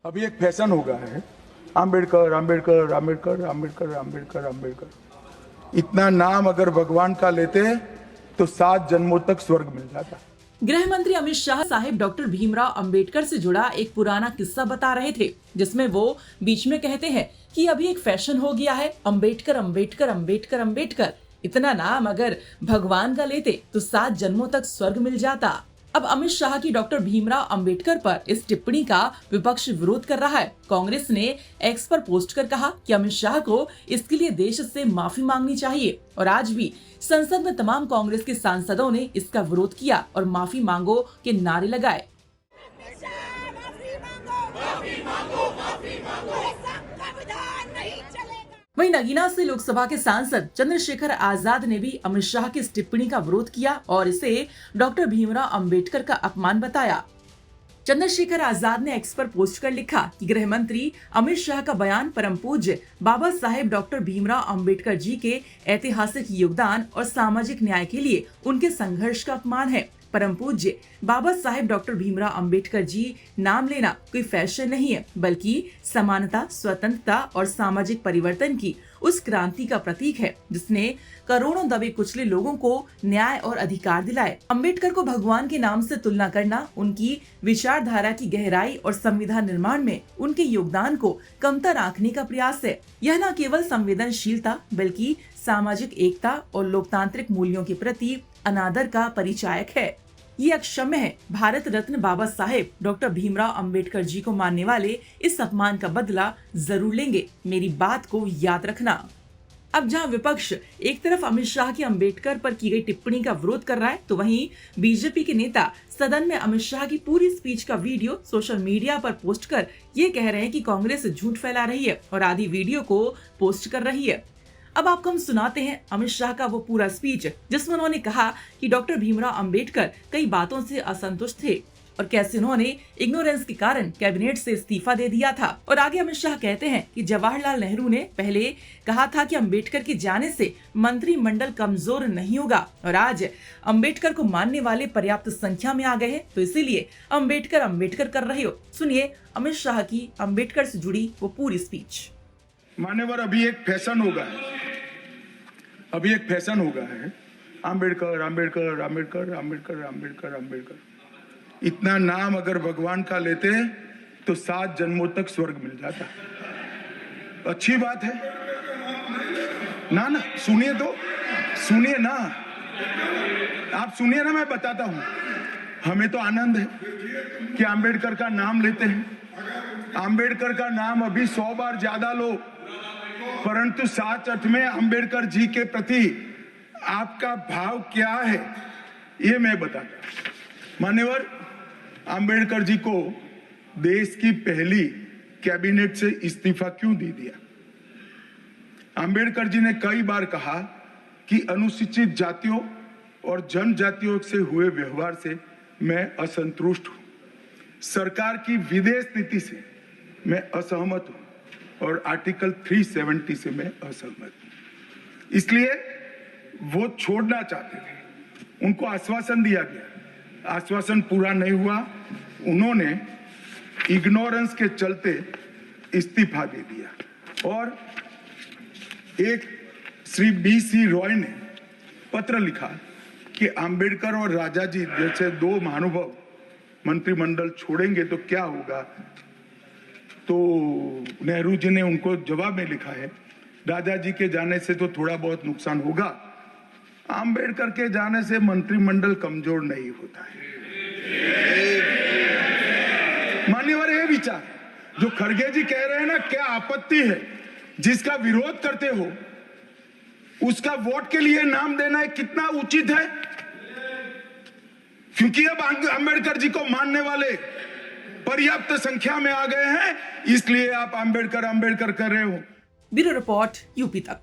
अभी एक फैशन हो गया है, आम्बेडकर आम्बेडकर आम्बेडकर आम्बेडकर आम्बेडकर आम्बेडकर। इतना नाम अगर भगवान का लेते तो 7 जन्मों तक स्वर्ग मिल जाता। गृह मंत्री अमित शाह साहिब डॉक्टर भीमराव अंबेडकर से जुड़ा एक पुराना किस्सा बता रहे थे, जिसमें वो बीच में कहते हैं कि अभी एक फैशन हो गया है, अंबेडकर अंबेडकर अंबेडकर अंबेडकर। इतना नाम अगर भगवान का लेते तो 7 जन्मों तक स्वर्ग मिल जाता। अब अमित शाह की डॉक्टर भीमराव अंबेडकर पर इस टिप्पणी का विपक्ष विरोध कर रहा है। कांग्रेस ने एक्स पर पोस्ट कर कहा कि अमित शाह को इसके लिए देश से माफी मांगनी चाहिए और आज भी संसद में तमाम कांग्रेस के सांसदों ने इसका विरोध किया और माफी मांगो के नारे लगाए। वहीं नगीना से लोकसभा के सांसद चंद्रशेखर आजाद ने भी अमित शाह की इस टिप्पणी का विरोध किया और इसे डॉक्टर भीमराव अंबेडकर का अपमान बताया। चंद्रशेखर आजाद ने एक्स पर पोस्ट कर लिखा कि गृह मंत्री अमित शाह का बयान परम पूज्य बाबा साहेब डॉक्टर भीमराव अंबेडकर जी के ऐतिहासिक योगदान और सामाजिक न्याय के लिए उनके संघर्ष का अपमान है। परम पूज्य बाबा साहेब डॉक्टर भीमराव अंबेडकर जी नाम लेना कोई फैशन नहीं है, बल्कि समानता, स्वतंत्रता और सामाजिक परिवर्तन की उस क्रांति का प्रतीक है जिसने करोड़ों दबे कुचले लोगों को न्याय और अधिकार दिलाए। अंबेडकर को भगवान के नाम से तुलना करना उनकी विचारधारा की गहराई और संविधान निर्माण में उनके योगदान को कमतर आंकने का प्रयास है। यह न केवल संवेदनशीलता बल्कि सामाजिक एकता और लोकतांत्रिक मूल्यों के प्रति अनादर का परिचायक है। ये अक्षम्य है। भारत रत्न बाबा साहेब डॉक्टर भीमराव अंबेडकर जी को मानने वाले इस अपमान का बदला जरूर लेंगे, मेरी बात को याद रखना। अब जहां विपक्ष एक तरफ अमित शाह की अंबेडकर पर की गई टिप्पणी का विरोध कर रहा है, तो वहीं बीजेपी के नेता सदन में अमित शाह की पूरी स्पीच का वीडियो सोशल मीडिया पर पोस्ट कर ये कह रहे हैं कि कांग्रेस झूठ फैला रही है और आधी वीडियो को पोस्ट कर रही है। अब आपको हम सुनाते हैं अमित शाह का वो पूरा स्पीच जिसमें उन्होंने कहा कि डॉक्टर भीमराव अंबेडकर कई बातों से असंतुष्ट थे और कैसे उन्होंने इग्नोरेंस के कारण कैबिनेट से इस्तीफा दे दिया था। और आगे अमित शाह कहते हैं कि जवाहरलाल नेहरू ने पहले कहा था कि अंबेडकर के जाने से मंत्रिमंडल कमजोर नहीं होगा और आज अंबेडकर को मानने वाले पर्याप्त संख्या में आ गए हैं, तो इसीलिए अंबेडकर अंबेडकर कर रहे हो। सुनिए अमित शाह की अंबेडकर से जुड़ी वो पूरी स्पीच। मान्यवर, अभी एक फैशन हो गया है, आम्बेडकर आम्बेडकर आम्बेडकर आम्बेडकर आम्बेडकर आम्बेडकर। इतना नाम अगर भगवान का लेते तो 7 जन्मों तक स्वर्ग मिल जाता। अच्छी बात है ना? सुनिए तो, सुनिए ना, आप सुनिए ना, मैं बताता हूं। हमें तो आनंद है कि आम्बेडकर का नाम लेते हैं। आम्बेडकर का नाम अभी 100 बार ज्यादा लो, परंतु साथ अर्थ में अंबेडकर जी के प्रति आपका भाव क्या है ये मैं बताता। मान्यवर, अंबेडकर जी को देश की पहली कैबिनेट से इस्तीफा क्यों दे दिया? अंबेडकर जी ने कई बार कहा कि अनुसूचित जातियों और जनजातियों से हुए व्यवहार से मैं असंतुष्ट हूं, सरकार की विदेश नीति से मैं असहमत हूं और आर्टिकल 370 से मैं असहमत हूं। इसलिए वो छोड़ना चाहते थे, उनको आश्वासन दिया गया, आश्वासन पूरा नहीं हुआ, उन्होंने इग्नोरेंस के चलते इस्तीफा दे दिया। और एक श्री BC रॉय ने पत्र लिखा कि अंबेडकर और राजा जी जैसे 2 महानुभाव मंत्रिमंडल छोड़ेंगे तो क्या होगा। तो नेहरू जी ने उनको जवाब में लिखा है, राजा जी के जाने से तो थोड़ा बहुत नुकसान होगा, अंबेडकर के जाने से मंत्रिमंडल कमजोर नहीं होता है। मान्यवर, ये विचार जो खड़गे जी कह रहे हैं ना, क्या आपत्ति है? जिसका विरोध करते हो उसका वोट के लिए नाम देना कितना उचित है? क्योंकि अब अंबेडकर जी को मानने वाले पर्याप्त संख्या में आ गए हैं, इसलिए आप अंबेडकर अंबेडकर कर रहे हो। ब्यूरो रिपोर्ट, यूपी तक।